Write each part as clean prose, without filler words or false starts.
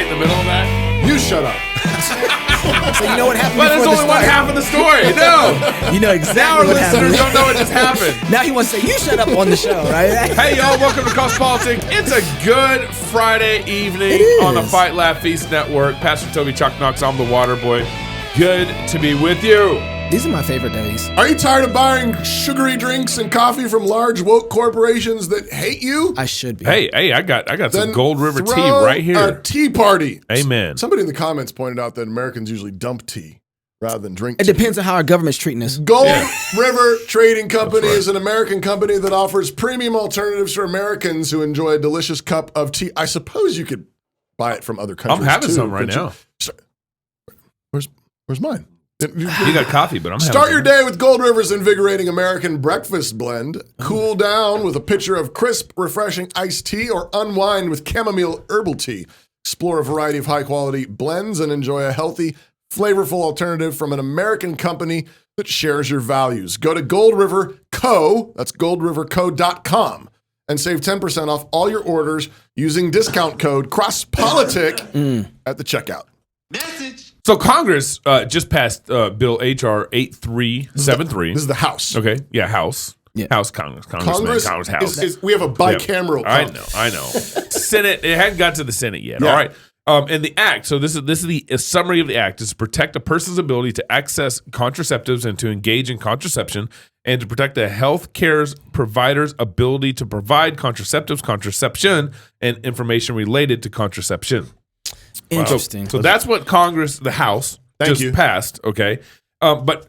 right in the middle of that? You shut up. So you know what happened? But there's before only the one start? half of the story. No. You know Now exactly our what listeners happened. don't know what just happened. Now he wants to say, you shut up on the show, right? Hey, y'all, welcome to CrossPolitic. It's a good Friday evening on the Fight Laugh Feast Network. Pastor Toby Chuck Knox, I'm the water boy. Good to be with you. These are my favorite days. Are you tired of buying sugary drinks and coffee from large woke corporations that hate you? I should be. Hey, I got some Then Gold River tea throw right here. A tea party. Amen. Somebody in the comments pointed out that Americans usually dump tea rather than drink It tea. depends on how our government's treating us. Gold River Trading Company right. is an American company that offers premium alternatives for Americans who enjoy a delicious cup of tea. I suppose you could buy it from other countries. I'm having too, some right couldn't now. you? Where's mine? You got coffee, but I'm having Start your some. day with Gold River's invigorating American breakfast blend. Cool down with a pitcher of crisp, refreshing iced tea, or unwind with chamomile herbal tea. Explore a variety of high-quality blends and enjoy a healthy, flavorful alternative from an American company that shares your values. Go to Gold River Co., that's goldriverco.com, and save 10% off all your orders using discount code CrossPolitic at the checkout. So Congress just passed Bill H.R. 8373. This is the House. Okay, yeah, House. Yeah. House, Congress, House. We have a bicameral. I know. Senate, it hadn't got to the Senate yet. Yeah. All right. And the act, so this is the summary of the act, is to protect a person's ability to access contraceptives and to engage in contraception, and to protect the health care provider's ability to provide contraceptives, contraception, and information related to contraception. Interesting. So that's what Congress, the House, just passed, okay? But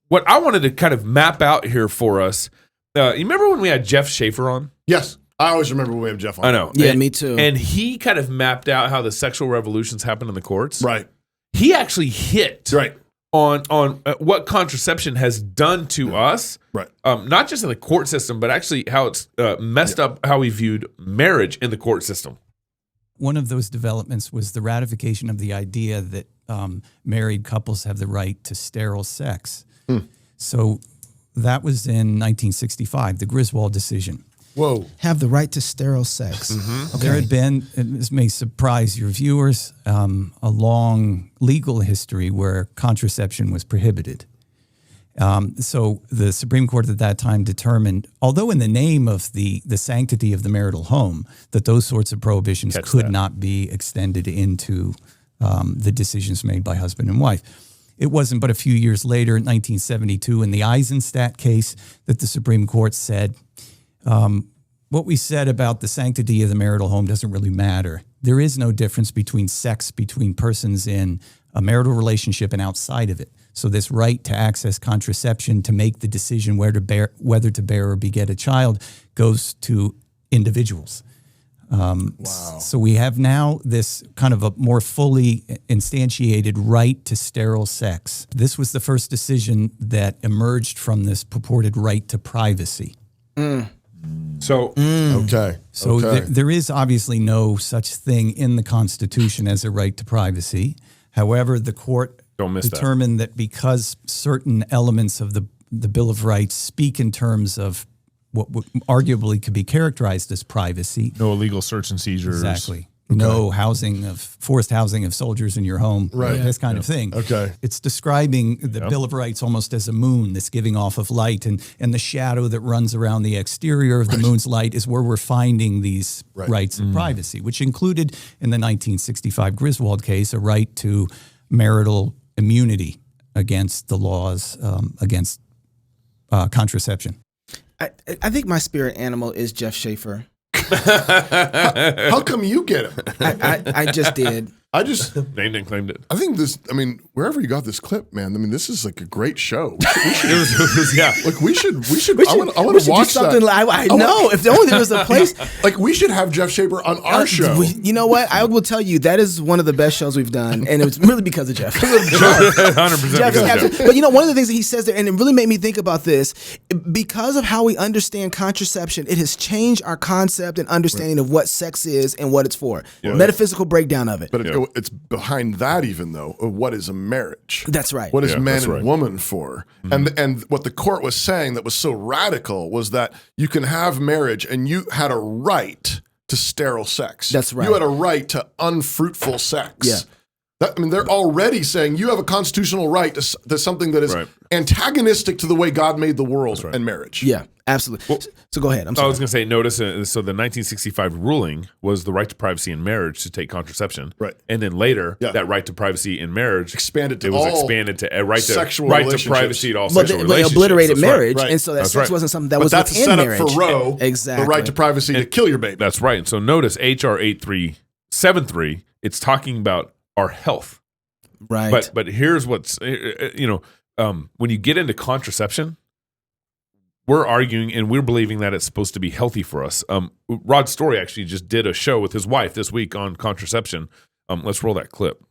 what I wanted to kind of map out here for us, you remember when we had Jeff Schaefer on? Yes. I always remember when we have Jeff on. I know. Yeah, and, me too. And he kind of mapped out how the sexual revolutions happen in the courts. Right. He actually hit on what contraception has done to us. Right. Not just in the court system, but actually how it's messed up how we viewed marriage in the court system. One of those developments was the ratification of the idea that married couples have the right to sterile sex. So that was in 1965, the Griswold decision. Whoa. Have the right to sterile sex. Okay. There had been, and this may surprise your viewers, a long legal history where contraception was prohibited. So the Supreme Court at that time determined, although in the name of the sanctity of the marital home, that those sorts of prohibitions could not be extended into the decisions made by husband and wife. It wasn't but a few years later, in 1972, in the Eisenstadt case, that the Supreme Court said, what we said about the sanctity of the marital home doesn't really matter. There is no difference between sex between persons in a marital relationship and outside of it. So this right to access contraception, to make the decision whether to bear or beget a child, goes to individuals. Wow. So we have now this kind of a more fully instantiated right to sterile sex. This was the first decision that emerged from this purported right to privacy. So There is obviously no such thing in the Constitution as a right to privacy. However, the court determined that because certain elements of the Bill of Rights speak in terms of what arguably could be characterized as privacy. No illegal search and seizures. Exactly. Okay. No forced housing of soldiers in your home. Right. This kind of thing. Okay. It's describing the Bill of Rights almost as a moon that's giving off of light, and the shadow that runs around the exterior of the moon's light is where we're finding these rights of privacy, which included in the 1965 Griswold case a right to marital immunity against the laws against contraception. I think my spirit animal is Jeff Schaefer. How come you get him? I just did. I just named and claimed it. I think this. I mean, wherever you got this clip, man. I mean, this is like a great show. We should. I want to watch something that. I know. If only there was a place. Like we should have Jeff Schaefer on our show. You know what? I will tell you that is one of the best shows we've done, and it's really because of Jeff. 100%. But you know, one of the things that he says there, and it really made me think about this, because of how we understand contraception, it has changed our concept and understanding of what sex is and what it's for. Yeah. Metaphysical breakdown of it. But it's behind that even though of what is a marriage. That's right. What is man and woman for? Mm-hmm. And what the court was saying that was so radical was that you can have marriage and you had a right to sterile sex. That's right. You had a right to unfruitful sex. Yeah. They're already saying you have a constitutional right to something that is antagonistic to the way God made the world and marriage. Yeah, absolutely. Well, so go ahead. I'm sorry. I was going to say, notice, so the 1965 ruling was the right to privacy in marriage to take contraception. Right. And then later, that right to privacy in marriage expanded to a right to privacy to all but sexual they relationships. obliterated marriage, right. and so that That's sex right. wasn't something that But was that's within set marriage. up for Roe, exactly. the right to privacy to kill your baby. That's right. So notice HR 8373, it's talking about our health. Right. But here's what's, when you get into contraception, we're arguing and we're believing that it's supposed to be healthy for us. Rod Story actually just did a show with his wife this week on contraception. Let's roll that clip.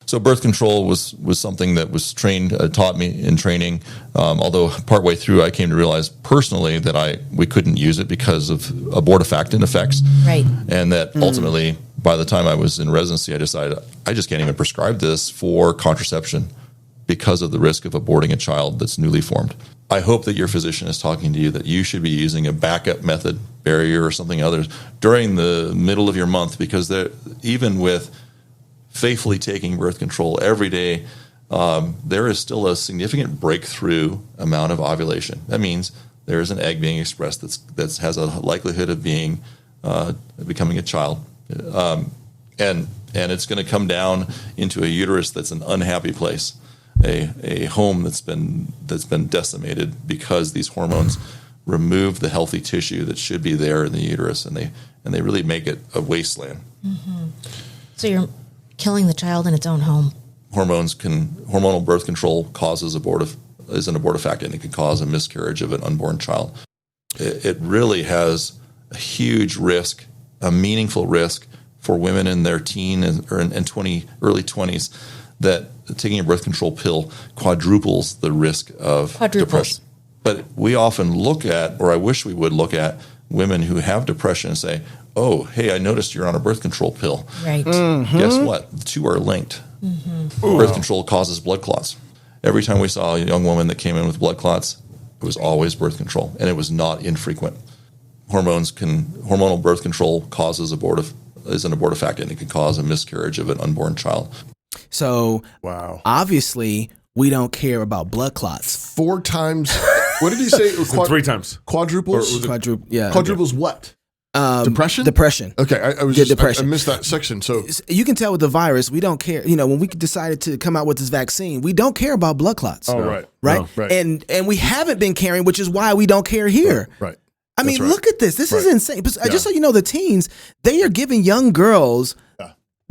So birth control was something that was taught me in training. Although partway through, I came to realize personally that we couldn't use it because of abortifacient effects. Right. And that ultimately, by the time I was in residency, I decided I just can't even prescribe this for contraception because of the risk of aborting a child that's newly formed. I hope that your physician is talking to you that you should be using a backup method, barrier or something others during the middle of your month, because even with faithfully taking birth control every day, there is still a significant breakthrough amount of ovulation. That means there is an egg being expressed that has a likelihood of becoming a child, and it's going to come down into a uterus that's an unhappy place, a home that's been decimated because these hormones remove the healthy tissue that should be there in the uterus, and they really make it a wasteland. Mm-hmm. So you're killing the child in its own home. Hormonal birth control is an abortifacient, and it can cause a miscarriage of an unborn child. It really has a huge risk, a meaningful risk for women in their teen and early 20s, that taking a birth control pill quadruples the risk of depression. But we often look at, or I wish we would look at, women who have depression and say, oh, hey, I noticed you're on a birth control pill. Right. Mm-hmm. Guess what? The two are linked. Mm-hmm. Birth control causes blood clots. Every time we saw a young woman that came in with blood clots, it was always birth control, and it was not infrequent. Hormonal birth control is an abortifacient. It can cause a miscarriage of an unborn child. So, obviously, we don't care about blood clots. 4 times. What did he say? 3 times. Quadruples? Quadruples what? Depression? Depression. Okay, I missed that section. So you can tell with the virus, we don't care. When we decided to come out with this vaccine, we don't care about blood clots. Oh, right. Right? No, right. And we haven't been caring, which is why we don't care here. Right. I mean, look at this. This is insane. But just so you know, the teens, they are giving young girls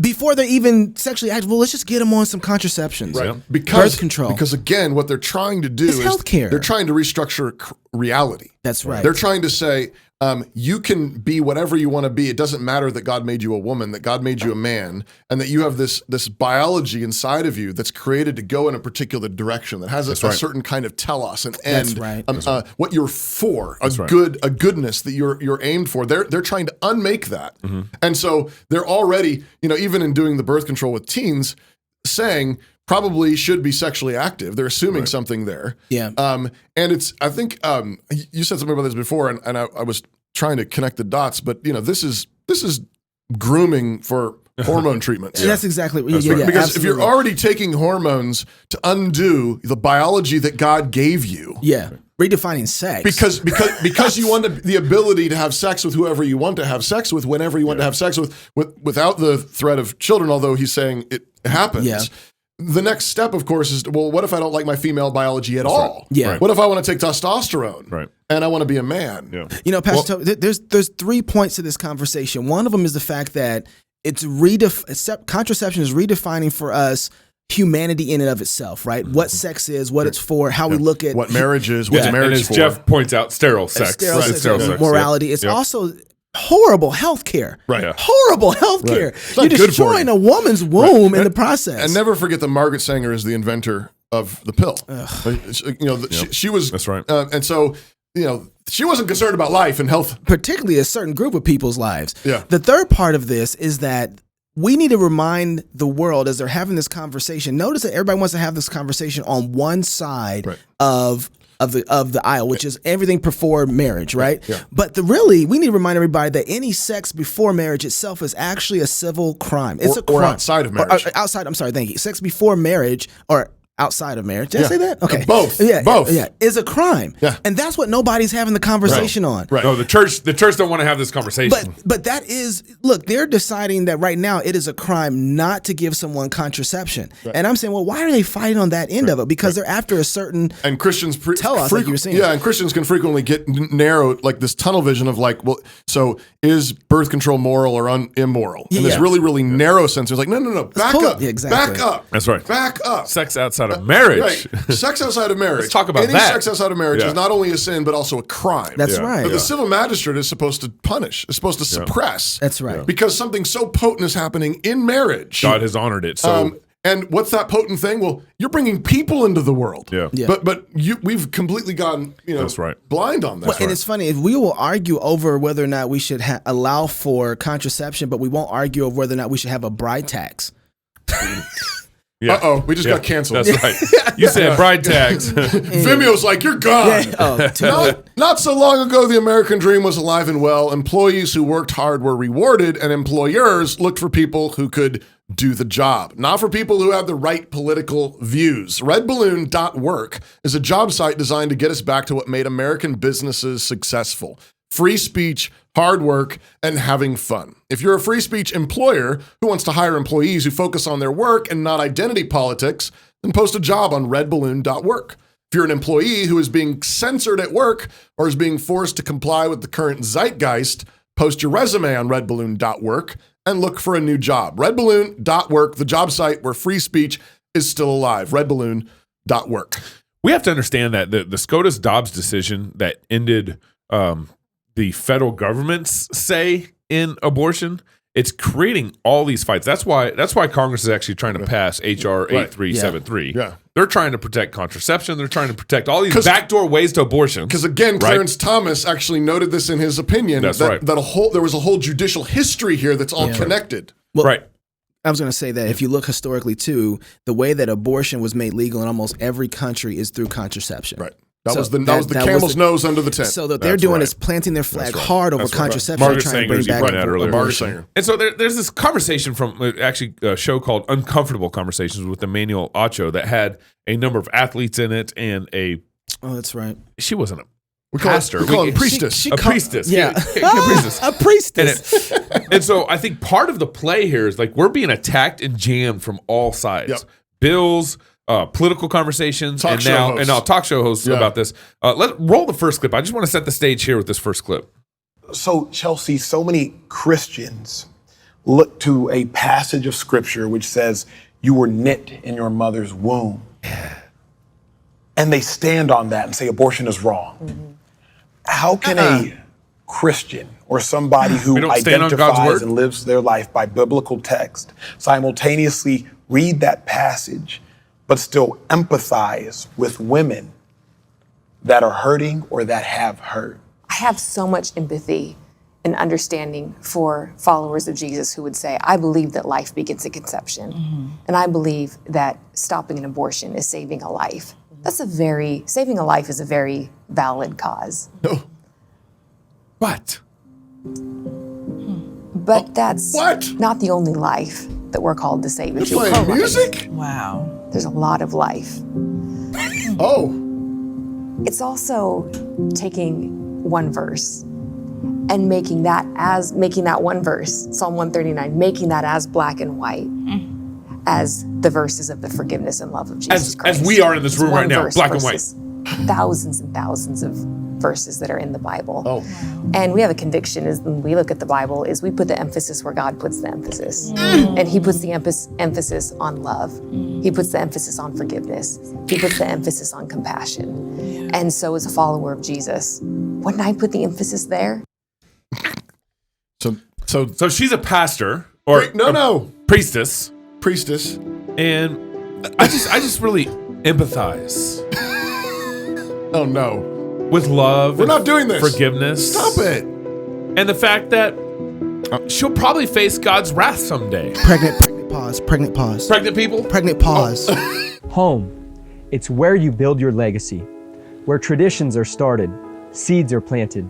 before they're even sexually active, well, let's just get them on some contraceptions. Right. Birth control. Because again, what they're trying to do is healthcare. They're trying to restructure reality. That's right. They're trying to say, you can be whatever you want to be. It doesn't matter that God made you a woman, that God made you a man, and that you have this biology inside of you that's created to go in a particular direction, that has a certain kind of telos, an end, That's right. What you're for, a goodness that you're aimed for. They're trying to unmake that. Mm-hmm. And so they're already, even in doing the birth control with teens, saying probably should be sexually active. They're assuming something there. Yeah. And it's, I think you said something about this before, and I was trying to connect the dots, but this is grooming for hormone treatments. That's exactly what Because absolutely. if you're already taking hormones to undo the biology that God gave you. Yeah. Redefining sex. Because you want the ability to have sex with whoever you want to have sex with, whenever you want to have sex with, without the threat of children, although he's saying it happens. Yeah. The next step, of course, is, well, what if I don't like my female biology at all? Right. Yeah. What if I want to take testosterone? Right. And I want to be a man? Yeah. Pastor Toby, there's 3 points to this conversation. One of them is the fact that contraception is redefining for us humanity in and of itself, right? What sex is, what it's for, how we look at what marriage is, what's marriage and as for. Jeff points out, sterile sex. Sterile sex, sex. morality. It's also horrible health care. Right. Yeah. Horrible health care. Right. You're destroying a woman's womb in the process. And never forget that Margaret Sanger is the inventor of the pill. She was. That's right. And so, she wasn't concerned about life and health. Particularly a certain group of people's lives. Yeah. The third part of this is that we need to remind the world as they're having this conversation. Notice that everybody wants to have this conversation on one side of of the aisle, which is everything before marriage, right? Yeah. But we need to remind everybody that any sex before marriage itself is actually a civil crime. It's a crime. Or outside of marriage. I'm sorry, thank you. Sex before marriage or outside of marriage. Did I say that? Okay. Both. Yeah, Both. Yeah, is a crime. Yeah. And that's what nobody's having the conversation on. Right. No, the church don't want to have this conversation. But that is, look, they're deciding that right now it is a crime not to give someone contraception. Right. And I'm saying, well, why are they fighting on that end of it? Because they're after a certain and Christians tell us, like you were saying. Yeah, and Christians can frequently get narrowed, like this tunnel vision of like, well, so is birth control moral or immoral? In this really, really narrow sense. It's like, no, back up. Yeah, exactly. Back up. That's right. Back up. Sex outside of marriage. Right. Sex outside of marriage. Let's talk about Any that. sex outside of marriage is not only a sin, but also a crime. That's right. But the civil magistrate is supposed to punish, is supposed to suppress. That's right. Because something so potent is happening in marriage. God has honored it. So And what's that potent thing? Well, you're bringing people into the world. Yeah. But we've completely gone That's right. blind on that. Well, and it's funny, if we will argue over whether or not we should allow for contraception, but we won't argue over whether or not we should have a bride tax. yeah. We just got canceled. That's right. You said bride tax. Vimeo's like, you're gone. Not so long ago, the American dream was alive and well. Employees who worked hard were rewarded, and employers looked for people who could do the job, not for people who have the right political views. Redballoon.work is a job site designed to get us back to what made American businesses successful: free speech, hard work, and having fun. If you're a free speech employer who wants to hire employees who focus on their work and not identity politics, then post a job on redballoon.work. If you're an employee who is being censored at work or is being forced to comply with the current zeitgeist, post your resume on redballoon.work and look for a new job. Redballoon.work, the job site where free speech is still alive. Redballoon.work. We have to understand that the SCOTUS-Dobbs decision that ended the federal government's say in abortion, it's creating all these fights. That's why Congress is actually trying to pass HR 8373. Yeah. They're trying to protect contraception. They're trying to protect all these backdoor ways to abortion. Because again, Clarence Thomas actually noted this in his opinion. That's that, right. that there was a whole judicial history here that's all connected. Well, right. I was going to say that if you look historically too, the way that abortion was made legal in almost every country is through contraception. Right. That was the camel's nose under the tent. So what they're doing is planting their flag hard over contraception, Margaret trying to bring Sanger, back abortion. And so there's this conversation from actually a show called Uncomfortable Conversations with Emmanuel Acho that had a number of athletes in it and Oh, that's right. she wasn't a we call pastor. We call it priestess. A priestess. Yeah. A priestess. A priestess. And so I think part of the play here is like we're being attacked and jammed from all sides. Yep. Bills, political conversations, and now talk show hosts about this. Let's roll the first clip. I just want to set the stage here with this first clip. So, Chelsea, so many Christians look to a passage of scripture which says you were knit in your mother's womb. And they stand on that and say abortion is wrong. Mm-hmm. How can a Christian or somebody who identifies and lives their life by biblical text simultaneously read that passage but still empathize with women that are hurting or that have hurt? I have so much empathy and understanding for followers of Jesus who would say, I believe that life begins at conception. Mm-hmm. And I believe that stopping an abortion is saving a life. Saving a life is a very valid cause. No. What? But that's not the only life that we're called to save. You're playing music? Wow. There's a lot of life. Oh. It's also taking one verse and making that one verse, Psalm 139, making that as black and white as the verses of the forgiveness and love of Jesus Christ. As we are in this room right now, black and white. Thousands and thousands of verses that are in the Bible. Oh. And we have a conviction is when we look at the Bible is we put the emphasis where God puts the emphasis. And he puts the emphasis on love. He puts the emphasis on forgiveness. He puts the emphasis on compassion. And so as a follower of Jesus, wouldn't I put the emphasis there? So she's a pastor or priestess. Priestess. And I just really empathize. Oh no. With love. We're not doing this. Forgiveness. Stop it. And the fact that she'll probably face God's wrath someday. Pregnant pause. Pregnant people? Pregnant pause. Home. It's where you build your legacy. where traditions are started, seeds are planted,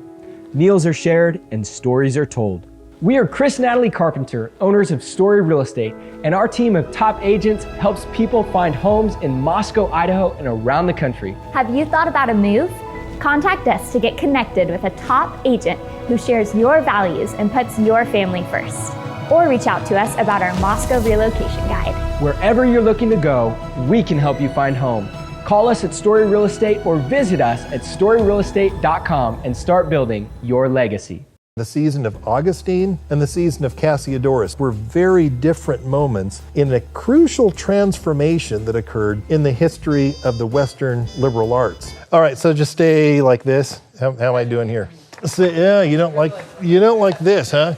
meals are shared, and stories are told. We are Chris and Natalie Carpenter, owners of Story Real Estate, and our team of top agents helps people find homes in Moscow, Idaho, and around the country. Have you thought about a move? Contact us to get connected with a top agent who shares your values and puts your family first. Or reach out to us about our Moscow relocation guide. Wherever you're looking to go, we can help you find home. Call us at Story Real Estate or visit us at storyrealestate.com and start building your legacy. The season of Augustine and the season of Cassiodorus were very different moments in a crucial transformation that occurred in the history of the Western liberal arts. All right, so just stay like this. How am I doing here? So, yeah, you don't like this, huh?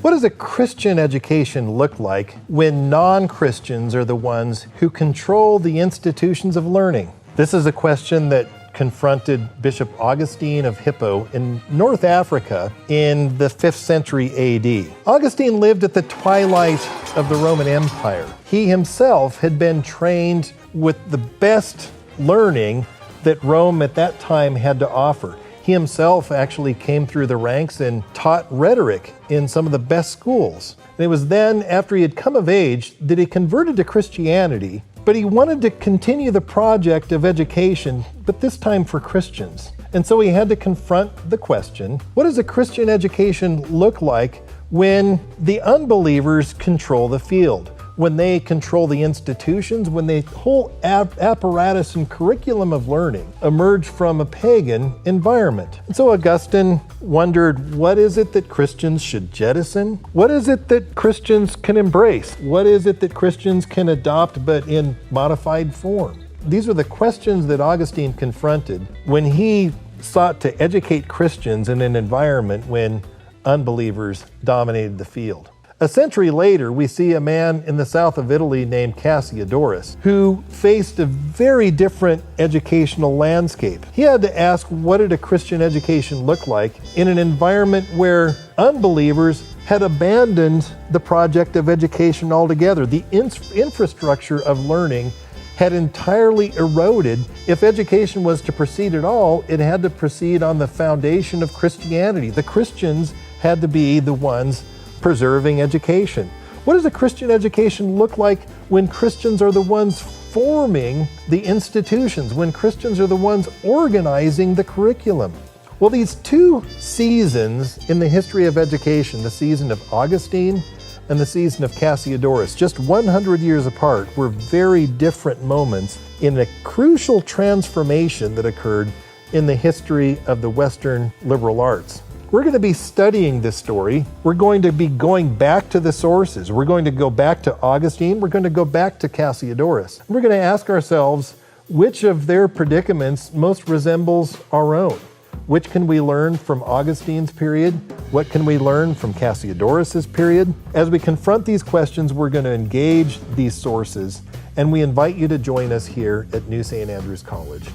What does a Christian education look like when non-Christians are the ones who control the institutions of learning? This is a question that confronted Bishop Augustine of Hippo in North Africa in the 5th century AD. Augustine lived at the twilight of the Roman Empire. He himself had been trained with the best learning that Rome at that time had to offer. He himself actually came through the ranks and taught rhetoric in some of the best schools. And it was then, after he had come of age, that he converted to Christianity, but he wanted to continue the project of education, but this time for Christians. And so he had to confront the question, what does a Christian education look like when the unbelievers control the field? When they control the institutions, when the whole apparatus and curriculum of learning emerge from a pagan environment. And so Augustine wondered, what is it that Christians should jettison? What is it that Christians can embrace? What is it that Christians can adopt but in modified form? These are the questions that Augustine confronted when he sought to educate Christians in an environment when unbelievers dominated the field. A century later, we see a man in the south of Italy named Cassiodorus who faced a very different educational landscape. He had to ask, what did a Christian education look like in an environment where unbelievers had abandoned the project of education altogether? The infrastructure of learning had entirely eroded. If education was to proceed at all, it had to proceed on the foundation of Christianity. The Christians had to be the ones preserving education. What does a Christian education look like when Christians are the ones forming the institutions, when Christians are the ones organizing the curriculum? Well, these two seasons in the history of education, the season of Augustine and the season of Cassiodorus, just 100 years apart, were very different moments in a crucial transformation that occurred in the history of the Western liberal arts. We're going to be studying this story. We're going to be going back to the sources. We're going to go back to Augustine. We're going to go back to Cassiodorus. We're going to ask ourselves which of their predicaments most resembles our own. Which can we learn from Augustine's period? What can we learn from Cassiodorus's period? As we confront these questions, we're going to engage these sources, and we invite you to join us here at New St. Andrews College.